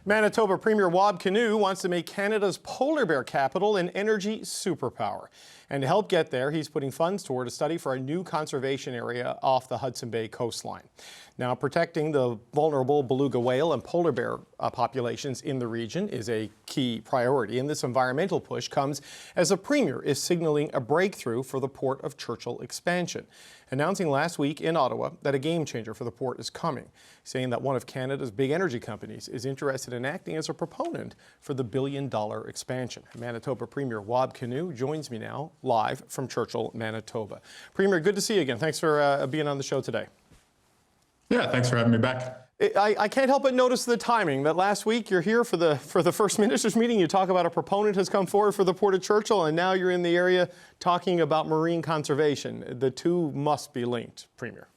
Manitoba Premier Wab Kinew wants to make Canada's polar bear capital an energy superpower. And to help get there, he's putting funds toward a study for a new conservation area off the Hudson Bay coastline. Now, protecting the vulnerable beluga whale and polar bear populations in the region is a key priority, and this environmental push comes as the Premier is signaling a breakthrough for the Port of Churchill expansion, announcing last week in Ottawa that a game changer for the port is coming, saying that one of Canada's big energy companies is interested in acting as a proponent for the billion-dollar expansion. Manitoba Premier Wab Kinew joins me now live from Churchill, Manitoba. Premier, good to see you again. Thanks for being on the show today. Yeah, thanks for having me back. I can't help but notice the timing, that last week you're here for the First Ministers meeting. You talk about a proponent has come forward for the Port of Churchill, and now you're in the area talking about marine conservation. The two must be linked, Premier.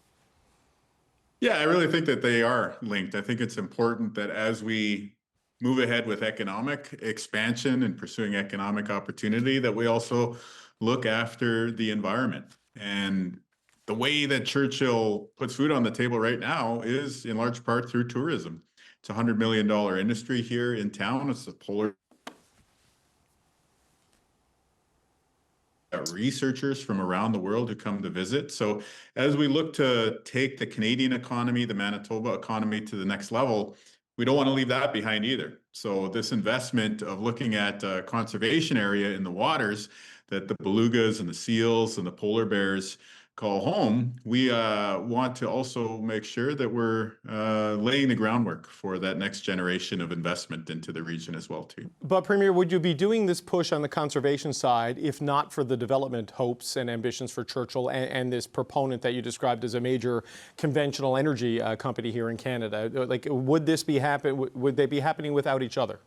Yeah, I really think that they are linked. I think it's important that as we move ahead with economic expansion and pursuing economic opportunity, that we also look after the environment. And the way that Churchill puts food on the table right now is in large part through tourism. It's a $100 million industry here in town. It's a polar researchers from around the world who come to visit. So as we look to take the Canadian economy, the Manitoba economy to the next level, we don't want to leave that behind either. So this investment of looking at a conservation area in the waters that the belugas and the seals and the polar bears call home, we want to also make sure that we're laying the groundwork for that next generation of investment into the region as well too. But Premier, would you be doing this push on the conservation side if not for the development hopes and ambitions for Churchill and this proponent that you described as a major conventional energy company here in Canada? Like, would they be happening without each other?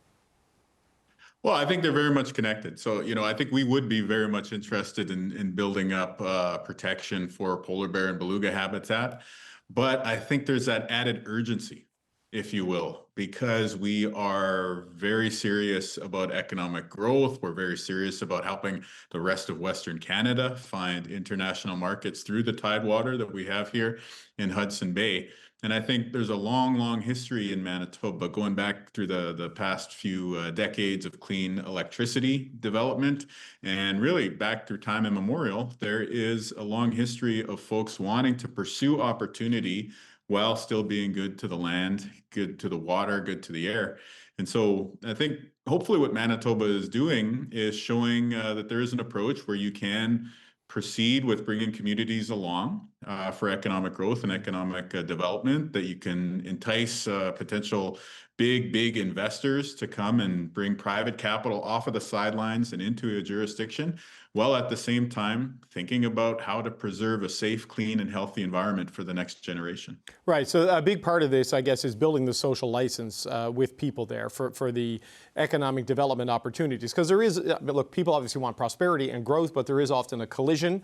Well, I think they're very much connected. So, I think we would be very much interested in building up protection for polar bear and beluga habitat. But I think there's that added urgency, if you will, because we are very serious about economic growth. We're very serious about helping the rest of Western Canada find international markets through the tidewater that we have here in Hudson Bay. And I think there's a long, long history in Manitoba going back through the past few decades of clean electricity development. And really back through time immemorial, there is a long history of folks wanting to pursue opportunity while still being good to the land, good to the water, good to the air. And so I think hopefully what Manitoba is doing is showing that there is an approach where you can proceed with bringing communities along for economic growth and economic development, that you can entice potential big investors to come and bring private capital off of the sidelines and into a jurisdiction, while at the same time thinking about how to preserve a safe, clean, and healthy environment for the next generation. Right. So a big part of this, I guess, is building the social license with people there for the economic development opportunities. Because there is, look, people obviously want prosperity and growth, but there is often a collision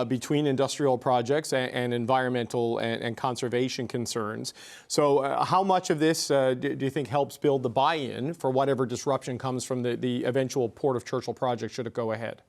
between industrial projects and environmental and conservation concerns. So how much of this do you think helps build the buy-in for whatever disruption comes from the eventual Port of Churchill project should it go ahead?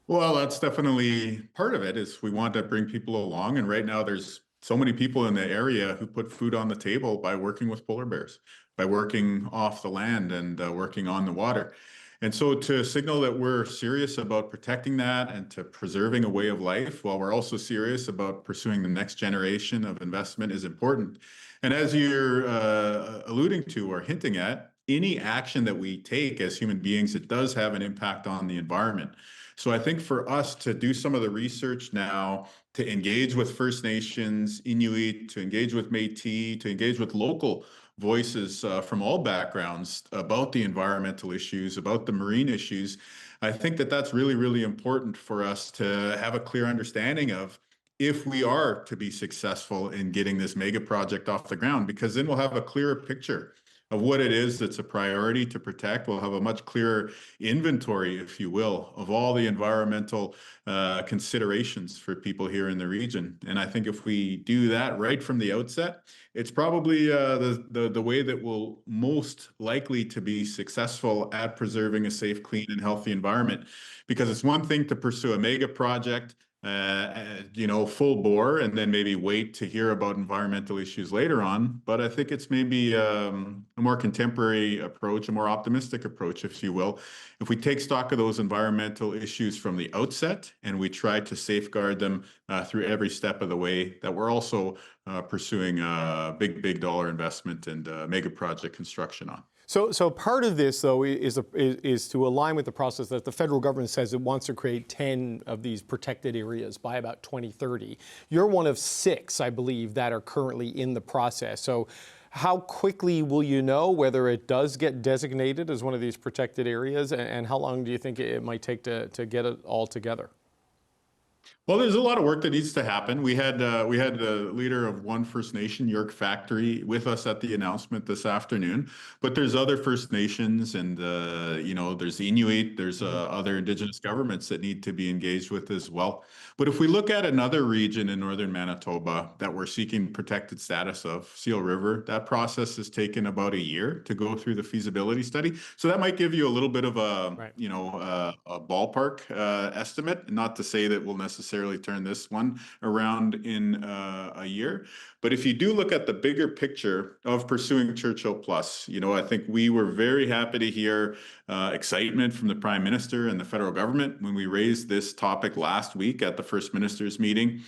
Well, that's definitely part of it, is we want to bring people along. And right now there's so many people in the area who put food on the table by working with polar bears, by working off the land and working on the water. And so to signal that we're serious about protecting that and to preserving a way of life, while we're also serious about pursuing the next generation of investment, is important. And as you're alluding to or hinting at, any action that we take as human beings, it does have an impact on the environment. So I think for us to do some of the research now, to engage with First Nations, Inuit, to engage with Métis, to engage with local voices from all backgrounds about the environmental issues, about the marine issues, I think that that's really, really important for us to have a clear understanding of if we are to be successful in getting this mega project off the ground, because then we'll have a clearer picture of what it is that's a priority to protect. We'll have a much clearer inventory, if you will, of all the environmental considerations for people here in the region. And I think if we do that right from the outset, it's probably the way that will most likely to be successful at preserving a safe, clean, and healthy environment. Because it's one thing to pursue a mega project full bore and then maybe wait to hear about environmental issues later on. But I think it's maybe a more contemporary approach, a more optimistic approach, if you will. If we take stock of those environmental issues from the outset and we try to safeguard them through every step of the way, that we're also pursuing big dollar investment and mega project construction on. So part of this, though, is to align with the process that the federal government says it wants to create 10 of these protected areas by about 2030. You're one of 6, I believe, that are currently in the process. So how quickly will you know whether it does get designated as one of these protected areas, and how long do you think it might take to get it all together? Well, there's a lot of work that needs to happen. We had the leader of one First Nation, York Factory, with us at the announcement this afternoon. But there's other First Nations, and there's Inuit, there's other Indigenous governments that need to be engaged with as well. But if we look at another region in northern Manitoba that we're seeking protected status of, Seal River, that process has taken about a year to go through the feasibility study. So that might give you a little bit of a ballpark estimate. Not to say that we'll necessarily turn this one around in a year. But if you do look at the bigger picture of pursuing Churchill Plus, I think we were very happy to hear excitement from the Prime Minister and the federal government when we raised this topic last week at the First Minister's meeting.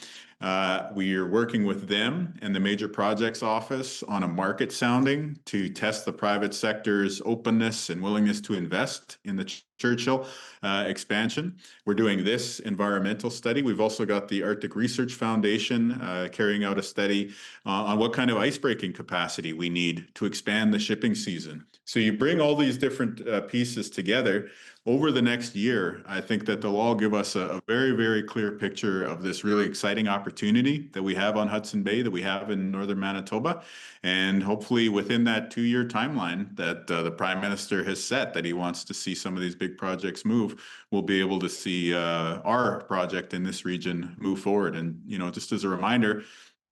We are working with them and the Major Projects Office on a market sounding to test the private sector's openness and willingness to invest in the Churchill expansion. We're doing this environmental study. We've also got the Arctic Research Foundation carrying out a study on what kind of icebreaking capacity we need to expand the shipping season. So you bring all these different pieces together over the next year. I think that they'll all give us a very, very clear picture of this really exciting opportunity that we have on Hudson Bay, that we have in northern Manitoba. And hopefully within that 2-year timeline that the Prime Minister has set, that he wants to see some of these big projects move, we'll be able to see our project in this region move forward. And, just as a reminder,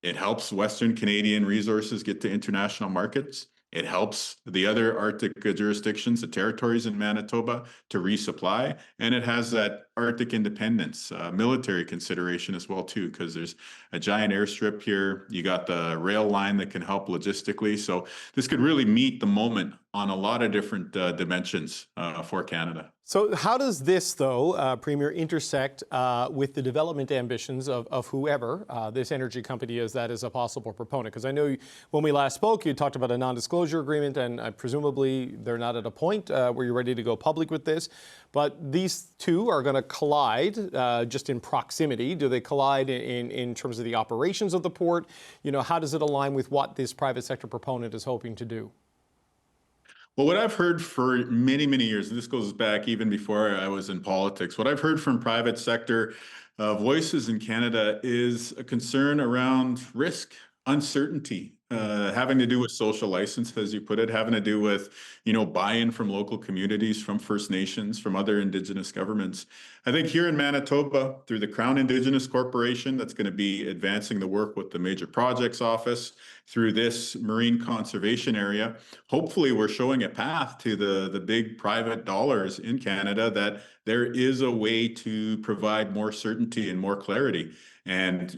it helps Western Canadian resources get to international markets. It helps the other Arctic jurisdictions, the territories in Manitoba, to resupply. And it has that Arctic independence, military consideration as well, too, because there's a giant airstrip here. You got the rail line that can help logistically. So this could really meet the moment on a lot of different dimensions for Canada. So how does this, though, Premier, intersect with the development ambitions of whoever this energy company is that is a possible proponent? Because I know when we last spoke, you talked about a non-disclosure agreement, and presumably they're not at a point where you're ready to go public with this. But these two are going to collide just in proximity. Do they collide in terms of the operations of the port? How does it align with what this private sector proponent is hoping to do? Well, what I've heard for many, many years, and this goes back even before I was in politics, what I've heard from private sector voices in Canada is a concern around risk, uncertainty, having to do with social license, as you put it, having to do with, buy-in from local communities, from First Nations, from other Indigenous governments. I think here in Manitoba, through the Crown Indigenous Corporation, that's going to be advancing the work with the Major Projects Office, through this marine conservation area, hopefully we're showing a path to the big private dollars in Canada that there is a way to provide more certainty and more clarity. And,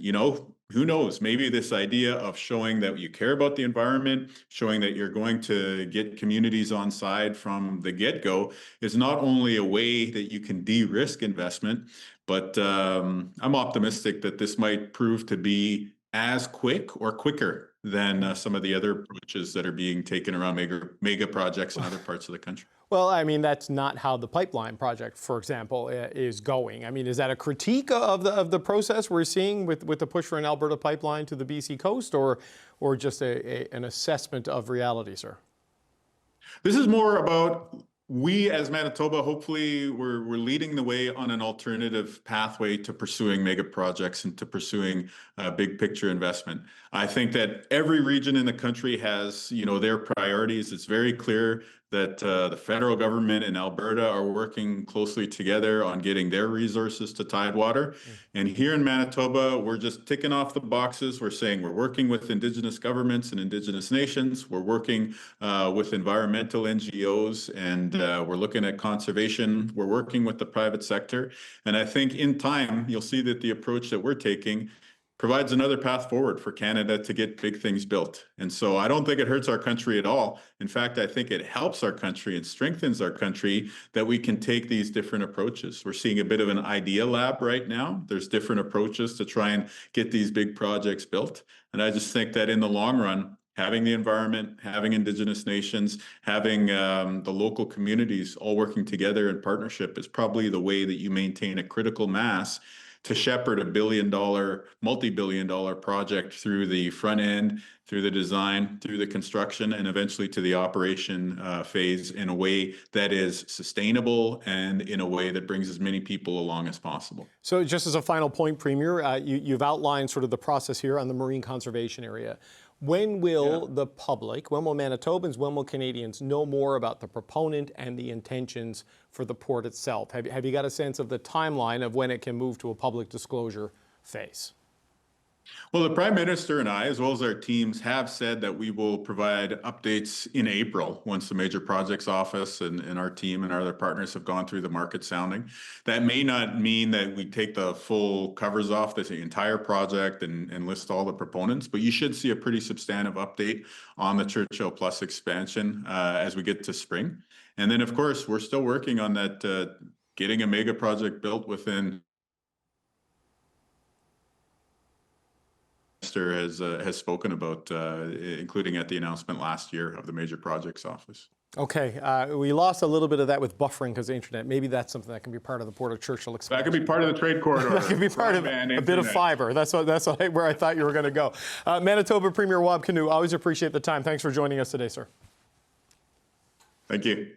who knows, maybe this idea of showing that you care about the environment, showing that you're going to get communities on side from the get-go is not only a way that you can de-risk investment, but I'm optimistic that this might prove to be as quick or quicker than some of the other approaches that are being taken around mega projects in other parts of the country. Well, I mean, that's not how the pipeline project, for example, is going. I mean, is that a critique of the process we're seeing with the push for an Alberta pipeline to the BC coast, or just an assessment of reality, sir? This is more about we as Manitoba, hopefully we're leading the way on an alternative pathway to pursuing mega projects and to pursuing big picture investment. I think that every region in the country has, their priorities. It's very clear that the federal government in Alberta are working closely together on getting their resources to Tidewater. And here in Manitoba, we're just ticking off the boxes. We're saying we're working with Indigenous governments and Indigenous nations. We're working with environmental NGOs, and we're looking at conservation. We're working with the private sector. And I think in time, you'll see that the approach that we're taking provides another path forward for Canada to get big things built. And so I don't think it hurts our country at all. In fact, I think it helps our country and strengthens our country that we can take these different approaches. We're seeing a bit of an idea lab right now. There's different approaches to try and get these big projects built. And I just think that in the long run, having the environment, having Indigenous nations, having the local communities all working together in partnership is probably the way that you maintain a critical mass to shepherd a billion-dollar, multi-billion-dollar project through the front end, through the design, through the construction, and eventually to the operation phase in a way that is sustainable and in a way that brings as many people along as possible. So just as a final point, Premier, you've outlined sort of the process here on the marine conservation area. When will the public, when will Manitobans, when will Canadians know more about the proponent and the intentions for the port itself? Have you got a sense of the timeline of when it can move to a public disclosure phase? Well, the Prime Minister and I, as well as our teams, have said that we will provide updates in April once the Major Projects Office and our team and our other partners have gone through the market sounding. That may not mean that we take the full covers off the entire project and list all the proponents, but you should see a pretty substantive update on the Churchill Plus expansion as we get to spring. And then, of course, we're still working on that, getting a mega project built within has spoken about, including at the announcement last year of the Major Projects Office. Okay, we lost a little bit of that with buffering because of the internet. Maybe that's something that can be part of the Port of Churchill expansion. That could be part of the trade corridor. That could be part of a bit of fiber. That's where I thought you were going to go. Manitoba Premier Wab Kinew, always appreciate the time. Thanks for joining us today, sir. Thank you.